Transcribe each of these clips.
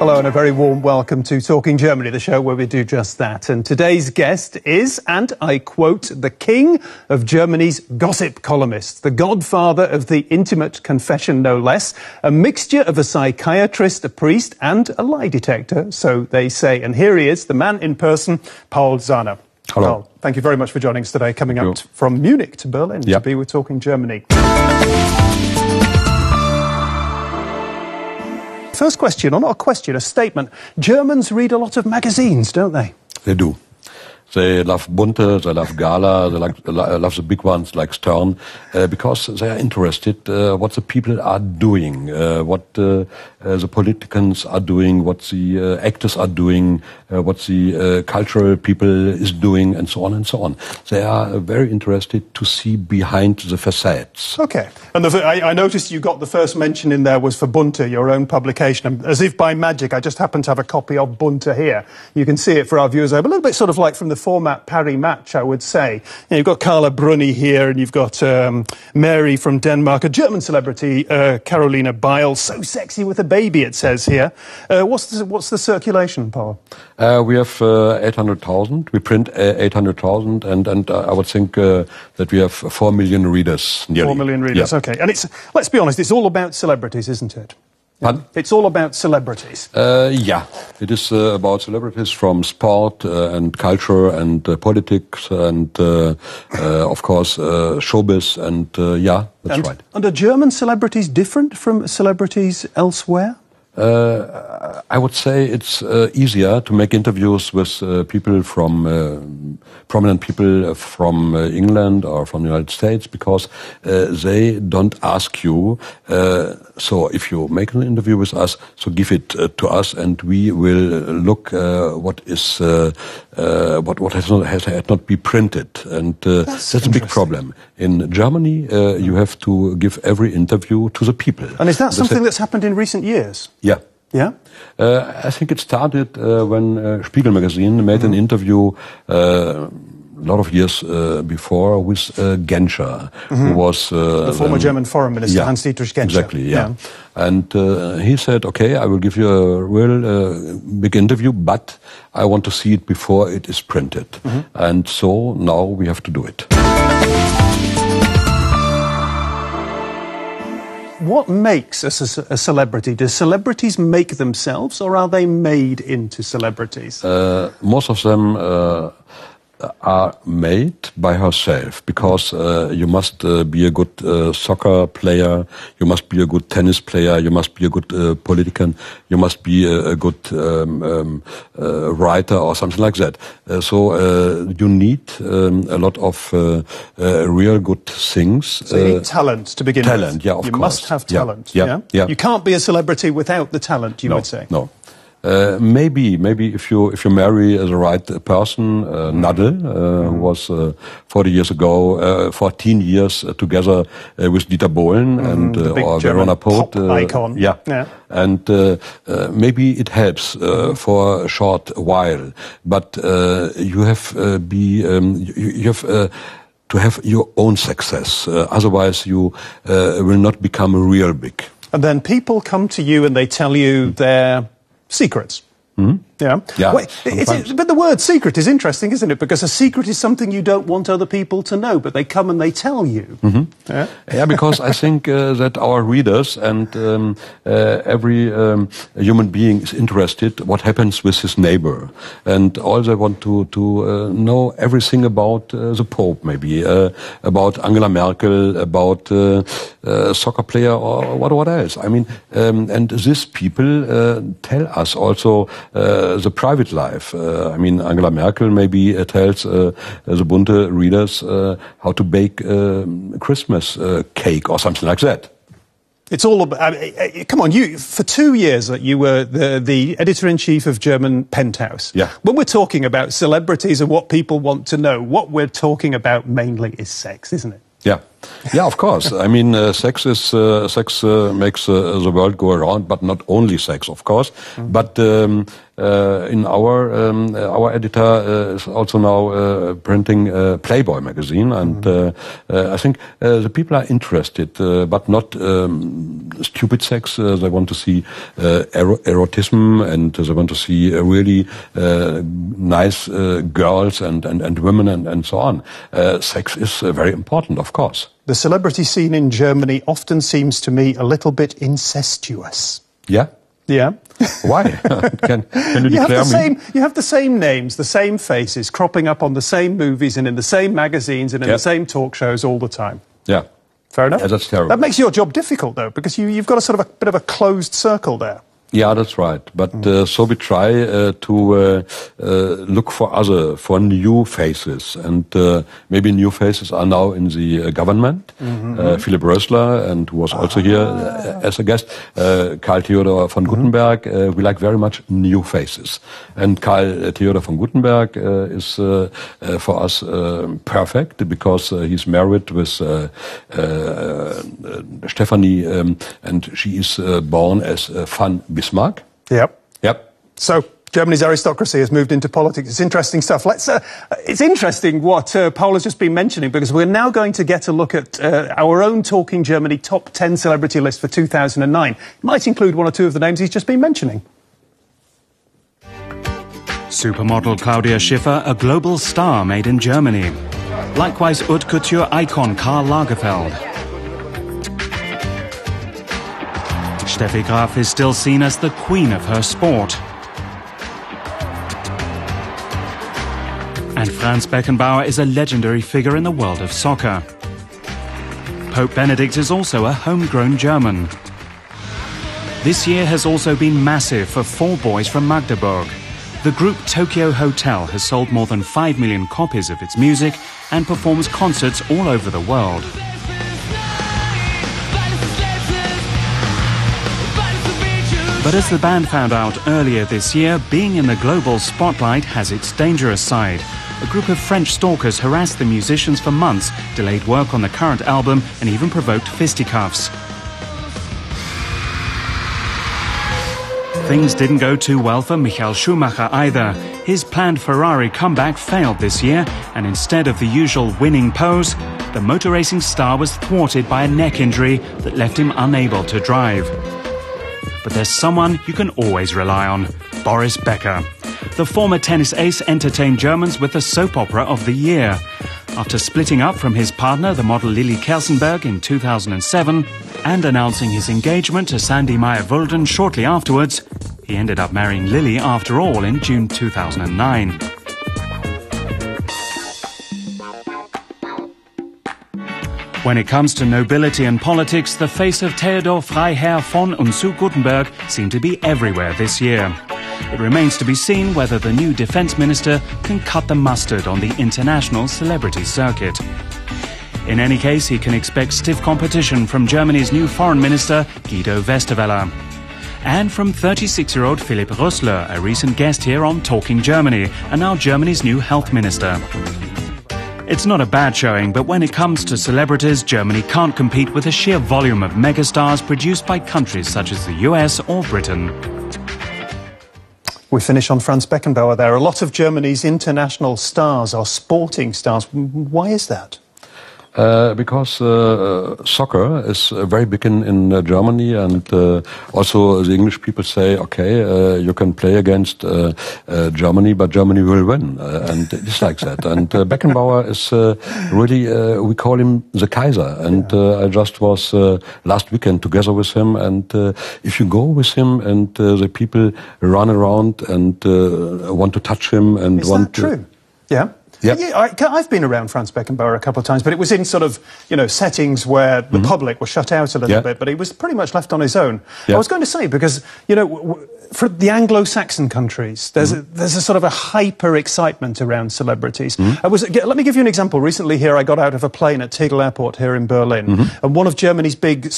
Hello and a very warm welcome to Talking Germany, the show where we do just that. And today's guest is, and I quote, the king of Germany's gossip columnists, the godfather of the intimate confession, no less, a mixture of a psychiatrist, a priest and a lie detector, so they say. And here he is, the man in person, Paul Sahner. Hello. Paul, thank you very much for joining us today, coming up from Munich to Berlin to be with Talking Germany. First question, or not a question, a statement. Germans read a lot of magazines, don't they? They do. They love Bunte, they love Gala, they love the big ones like Stern, because they are interested what the people are doing, what the politicians are doing, what the actors are doing, what the cultural people is doing, and so on and so on. They are very interested to see behind the facades. Okay. And I noticed you got the first mention in there was for Bunte, your own publication. And as if by magic, I just happen to have a copy of Bunte here. You can see it for our viewers over. A little bit sort of like from the format Paris Match, I would say. You know, you've got Carla Bruni here, and you've got Mary from Denmark, a German celebrity, Carolina Beil, so sexy with a baby, it says here. What's the circulation, Paul? We have 800,000. We print 800,000, and I would think that we have 4 million readers. Nearly. 4 million readers, okay. And it's, let's be honest, it's all about celebrities, isn't it? Pardon? It's all about celebrities. Yeah, it is about celebrities from sport and culture and politics and, of course, showbiz and, yeah, that's right. And are German celebrities different from celebrities elsewhere? I would say it's easier to make interviews with people from prominent people from England or from the United States because they don't ask you. So if you make an interview with us, so give it to us, and we will look what is what has not been printed, and that's a big problem. In Germany, you have to give every interview to the people. And is that something that's happened in recent years? Yeah. Yeah? I think it started when Spiegel magazine made an interview a lot of years before with Genscher, who was... the former German foreign minister, Hans-Dietrich Genscher. Exactly, yeah. And he said, okay, I will give you a real big interview, but I want to see it before it is printed. And so now we have to do it. What makes us a celebrity? Do celebrities make themselves, or are they made into celebrities? Most of them are made by herself, because you must be a good soccer player, you must be a good tennis player, you must be a good politician, you must be a good writer or something like that. So you need a lot of real good things. So you need talent to begin with. Talent, yeah, of course. You must have talent, yeah? You can't be a celebrity without the talent, you would say. No. Maybe if you marry the right person, Nadel was 14 years together with Dieter Bohlen and or Verona Poth, icon. Yeah. And maybe it helps for a short while, but you have to have your own success. Otherwise, you will not become real big. And then people come to you and they tell you their secrets. Yeah. Wait, but the word secret is interesting, isn't it? Because a secret is something you don't want other people to know, but they come and they tell you. Yeah, because I think that our readers and every human being is interested what happens with his neighbor, and all they want to know everything about the Pope, maybe about Angela Merkel, about a soccer player or what else. I mean, and these people tell us also the private life. I mean, Angela Merkel maybe tells the Bunte readers how to bake Christmas cake or something like that. It's all about... come on, for 2 years you were the editor-in-chief of German Penthouse. Yeah. When we're talking about celebrities and what people want to know, what we're talking about mainly is sex, isn't it? Yeah. Yeah, of course. I mean, sex makes the world go around, but not only sex, of course. But in our editor is also now printing Playboy magazine, and I think the people are interested, but not stupid sex. They want to see erotism, and they want to see really nice girls and women and so on. Sex is very important, of course. The celebrity scene in Germany often seems to me a little bit incestuous. Yeah? Yeah. Why? Can you declare me? You have the same names, the same faces, cropping up on the same movies and in the same magazines and in the same talk shows all the time. Yeah. Fair enough? Yeah, that's terrible. That makes your job difficult, though, because you've got a sort of a bit of a closed circle there. Yeah, that's right. But so we try to look for new faces, and maybe new faces are now in the government. Philipp Rösler, and who was also here as a guest, Karl Theodor von Guttenberg. We like very much new faces, and Karl Theodor von Guttenberg is for us perfect, because he's married with Stephanie, and she is born as van Bismarck. Yep. So Germany's aristocracy has moved into politics. It's interesting stuff. It's interesting what Paul has just been mentioning, because we're now going to get a look at our own Talking Germany top 10 celebrity list for 2009. It might include one or two of the names he's just been mentioning. Supermodel Claudia Schiffer, a global star made in Germany. Likewise, haute couture icon Karl Lagerfeld. Steffi Graf is still seen as the queen of her sport. And Franz Beckenbauer is a legendary figure in the world of soccer. Pope Benedict is also a homegrown German. This year has also been massive for 4 boys from Magdeburg. The group Tokyo Hotel has sold more than 5 million copies of its music and performs concerts all over the world. But as the band found out earlier this year, being in the global spotlight has its dangerous side. A group of French stalkers harassed the musicians for months, delayed work on the current album, and even provoked fisticuffs. Things didn't go too well for Michael Schumacher either. His planned Ferrari comeback failed this year, and instead of the usual winning pose, the motor racing star was thwarted by a neck injury that left him unable to drive. But there's someone you can always rely on: Boris Becker. The former tennis ace entertained Germans with the soap opera of the year. After splitting up from his partner, the model Lili Kersenberg, in 2007, and announcing his engagement to Sandy Meyer-Wulden shortly afterwards, he ended up marrying Lili after all in June 2009. When it comes to nobility and politics, the face of Theodor Freiherr von und zu Guttenberg seemed to be everywhere this year. It remains to be seen whether the new defense minister can cut the mustard on the international celebrity circuit. In any case, he can expect stiff competition from Germany's new foreign minister, Guido Westerwelle. And from 36-year-old Philipp Rösler, a recent guest here on Talking Germany, and now Germany's new health minister. It's not a bad showing, but when it comes to celebrities, Germany can't compete with the sheer volume of megastars produced by countries such as the US or Britain. We finish on Franz Beckenbauer there. A lot of Germany's international stars are sporting stars. Why is that? Because soccer is very big in Germany, and also the English people say, okay, you can play against Germany, but Germany will win, and it's like that. And Beckenbauer is really, we call him the Kaiser, and I just was last weekend together with him, and if you go with him and the people run around and want to touch him and want to... Is that true? Yeah. Yep. Yeah, I've been around Franz Beckenbauer a couple of times, but it was in sort of, settings where the public was shut out a little bit, but he was pretty much left on his own. I was going to say, because, for the Anglo-Saxon countries, there's a sort of a hyper-excitement around celebrities. Let me give you an example. Recently here, I got out of a plane at Tegel Airport here in Berlin, and one of Germany's big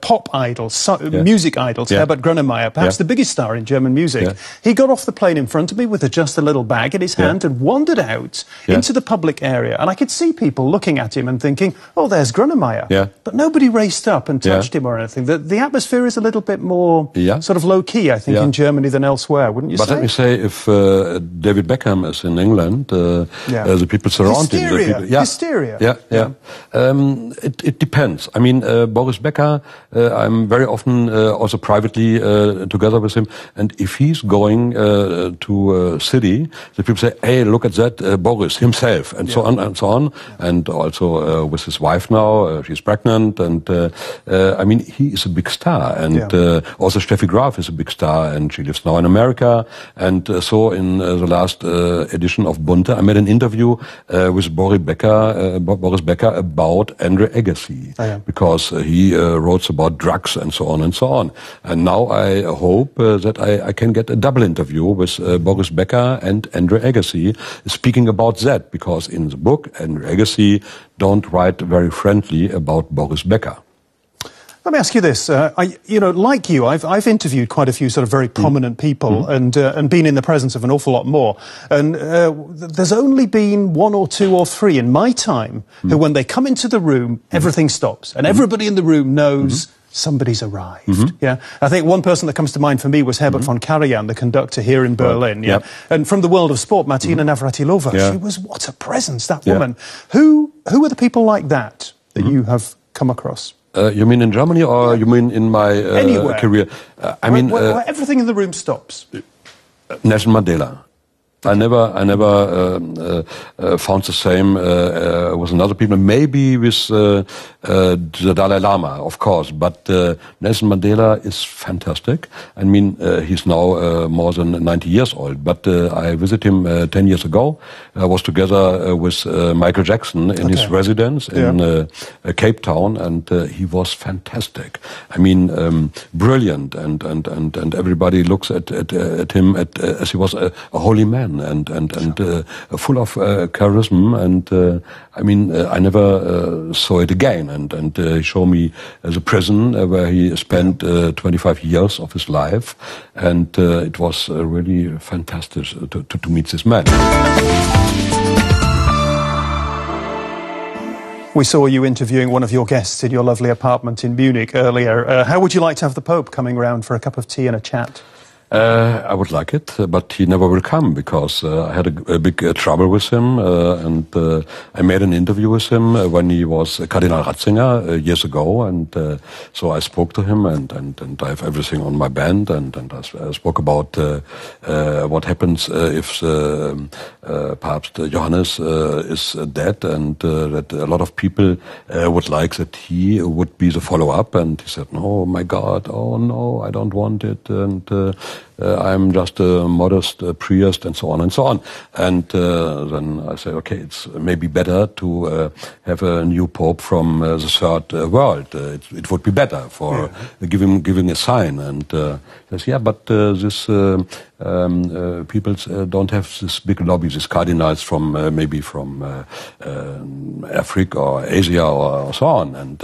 pop idols, music idols, Herbert Grönemeyer, perhaps the biggest star in German music, he got off the plane in front of me with just a little bag in his hand and wandered out into the public area. And I could see people looking at him and thinking, oh, there's Grönemeyer. But nobody raced up and touched him or anything. The atmosphere is a little bit more sort of low-key, I think, in Germany than elsewhere, wouldn't you say? But let me say, if David Beckham is in England, the people surround him. Hysteria. Yeah. It depends. I mean, Boris Becker, I'm very often also privately together with him, and if he's going to a city, the people say, hey, look at that, Boris himself, and so on and so on. And also with his wife now, she's pregnant, and I mean, he is a big star, and also Steffi Graf is a big star, and she lives now in America. And so in the last edition of Bunte, I made an interview with Boris Becker about Andre Agassi, because he wrote about drugs and so on and so on. And now I hope that I can get a double interview with Boris Becker and Andre Agassi, speaking about that, because in the book, Andre Agassi don't write very friendly about Boris Becker. Let me ask you this. Like you, I've interviewed quite a few sort of very prominent people and been in the presence of an awful lot more. And there's only been one or two or three in my time who, when they come into the room, everything stops. And everybody in the room knows somebody's arrived. Yeah, I think one person that comes to mind for me was Herbert Von Karajan, the conductor here in Berlin. Yeah, and from the world of sport, Martina Navratilova. She was, what a presence, that woman. Who are the people like that you have come across? You mean in Germany, or you mean in my career? I mean, where everything in the room stops. Nelson Mandela. I never found the same with another people. Maybe with the Dalai Lama, of course. But Nelson Mandela is fantastic. I mean, he's now more than 90 years old. But I visited him 10 years ago. I was together with Michael Jackson in his residence in Cape Town, and he was fantastic. I mean, brilliant, and everybody looks at him as he was a holy man. And full of charisma, and I mean, I never saw it again. And he showed me the prison where he spent 25 years of his life, and it was really fantastic to meet this man. We saw you interviewing one of your guests in your lovely apartment in Munich earlier. How would you like to have the Pope coming round for a cup of tea and a chat? I would like it, but he never will come, because I had a big trouble with him, and I made an interview with him when he was Cardinal Ratzinger years ago, and so I spoke to him, and I have everything on my band, and I spoke about what happens if Papst Johannes is dead, and that a lot of people would like that he would be the follow-up, and he said, "Oh my God, oh no, I don't want it," and I'm just a modest priest, and so on and so on. And then I say, okay, it's maybe better to have a new pope from the third world. It would be better for giving a sign. And he says, but this people don't have this big lobby, these cardinals from maybe from Africa or Asia or so on, and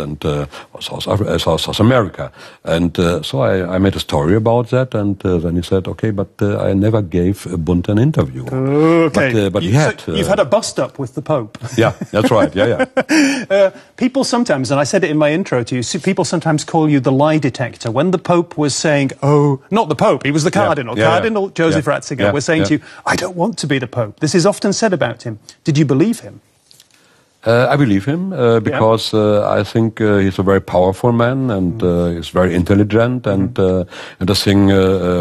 South America. And so I made a story about that, and then he said, okay, but I never gave Bunte an interview. Okay, but you've had a bust-up with the Pope. Yeah, that's right, yeah. People sometimes, and I said it in my intro to you, people sometimes call you the lie detector. When the Pope was saying, oh, not the Pope, he was the Cardinal, Cardinal Joseph Ratzinger, was saying to you, I don't want to be the Pope. This is often said about him. Did you believe him? I believe him because I think he's a very powerful man, and he's very intelligent, and I think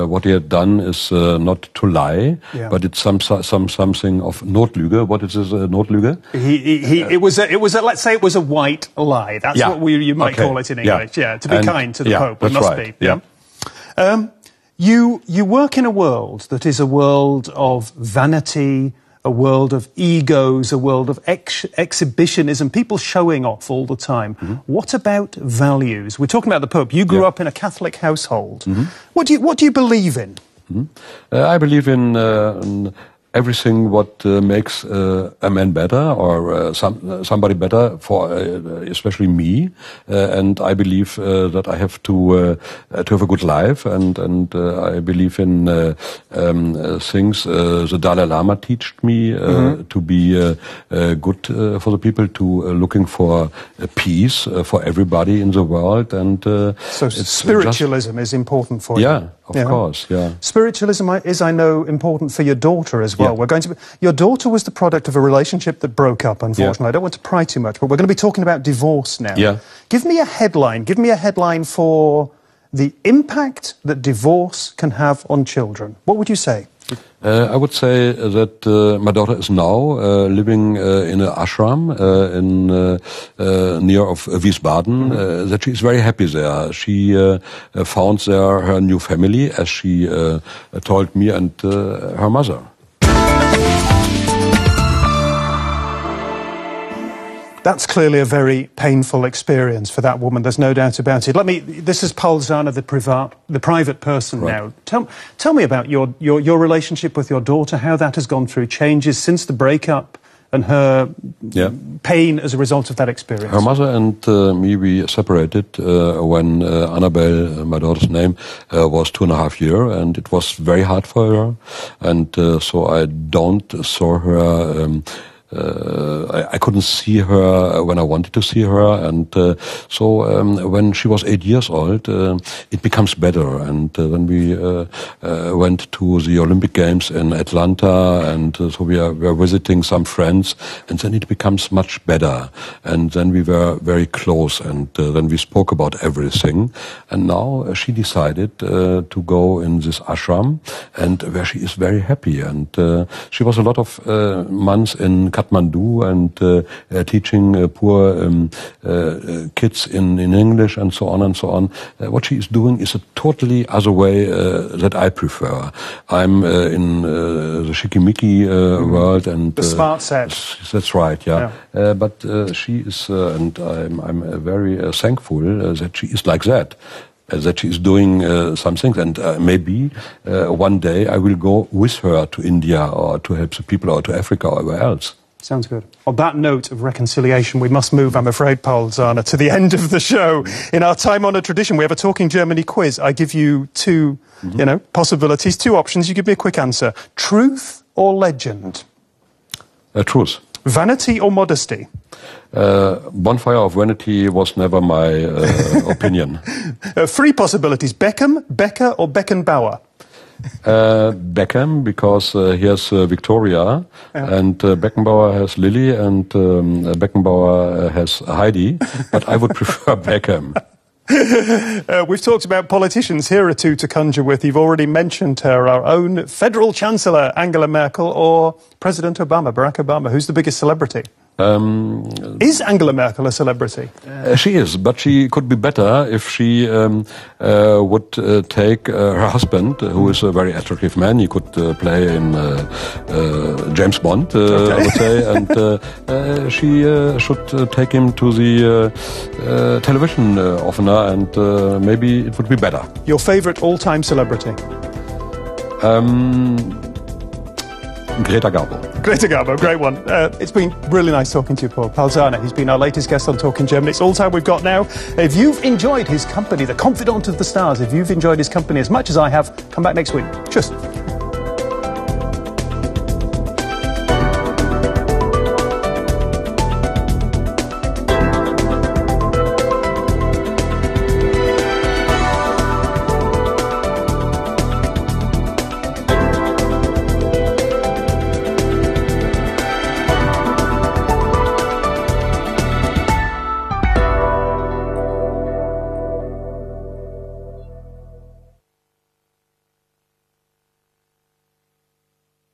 what he had done is not to lie, but it's something of Notlüge. What is this Notlüge? It was let's say it was a white lie. That's what you might call it in English. Yeah, to be kind to the Pope. It must be. Yeah. You work in a world that is a world of vanity, a world of egos, a world of exhibitionism, people showing off all the time. What about values? We're talking about the Pope. You grew up in a Catholic household. What do you believe in? I believe in everything what makes a man better, or somebody better, for especially me, and I believe that I have to have a good life, and I believe in things the Dalai Lama taught me to be good for the people, to looking for peace for everybody in the world, and so spiritualism is important for you. Yeah, Of course, yeah. Spiritualism is, I know, important for your daughter as well. Yeah. Your daughter was the product of a relationship that broke up, unfortunately. I don't want to pry too much, but we're going to be talking about divorce now. Yeah. Give me a headline for the impact that divorce can have on children. What would you say? I would say that my daughter is now living in an ashram near of Wiesbaden. That she is very happy there. She found there her new family, as she told me, and her mother. That's clearly a very painful experience for that woman. There's no doubt about it. This is Paul Sahner, the private person now. Tell me about your relationship with your daughter, how that has gone through changes since the breakup and her pain as a result of that experience. Her mother and me, we separated when Annabelle, my daughter's name, was 2.5 years, and it was very hard for her. And so I don't saw her... I couldn't see her when I wanted to see her, and so when she was 8 years old, it becomes better. And when we went to the Olympic Games in Atlanta, and so we were visiting some friends, and then it becomes much better. And then we were very close, and then we spoke about everything. And now she decided to go in this ashram, and where she is very happy. And she was a lot of months in Kathmandu and teaching poor kids in English and so on and so on. What she is doing is a totally other way that I prefer. I'm in the shikimiki world and the smart set. That's right, yeah. But she is, and I'm very thankful that she is like that. That she is doing some things, and maybe one day I will go with her to India or to help the people, or to Africa or where else. Sounds good. On that note of reconciliation, we must move, I'm afraid, Paul Sahner, to the end of the show. In our time-honoured tradition, we have a Talking Germany quiz. I give you two, possibilities, two options. You give me a quick answer. Truth or legend? Truth. Vanity or modesty? Bonfire of Vanity was never my opinion. Three possibilities. Beckham, Becker or Beckenbauer? Beckham, because he has Victoria, and Beckenbauer has Lily, and Beckenbauer has Heidi, but I would prefer Beckham. We've talked about politicians. Here are two to conjure with. You've already mentioned her, our own Federal Chancellor, Angela Merkel, or President Obama, Barack Obama. Who's the biggest celebrity? Is Angela Merkel a celebrity? She is, but she could be better if she would take her husband, who is a very attractive man. He could play in James Bond, I would say, and she should take him to the television oftener, and maybe it would be better. Your favourite all-time celebrity? Greta Garbo. Greta Garbo, great one. It's been really nice talking to you, Paul. Paul Sahner, he's been our latest guest on Talking Germany. It's all time we've got now. If you've enjoyed his company, the confidant of the stars, if you've enjoyed his company as much as I have, come back next week. Tschüss.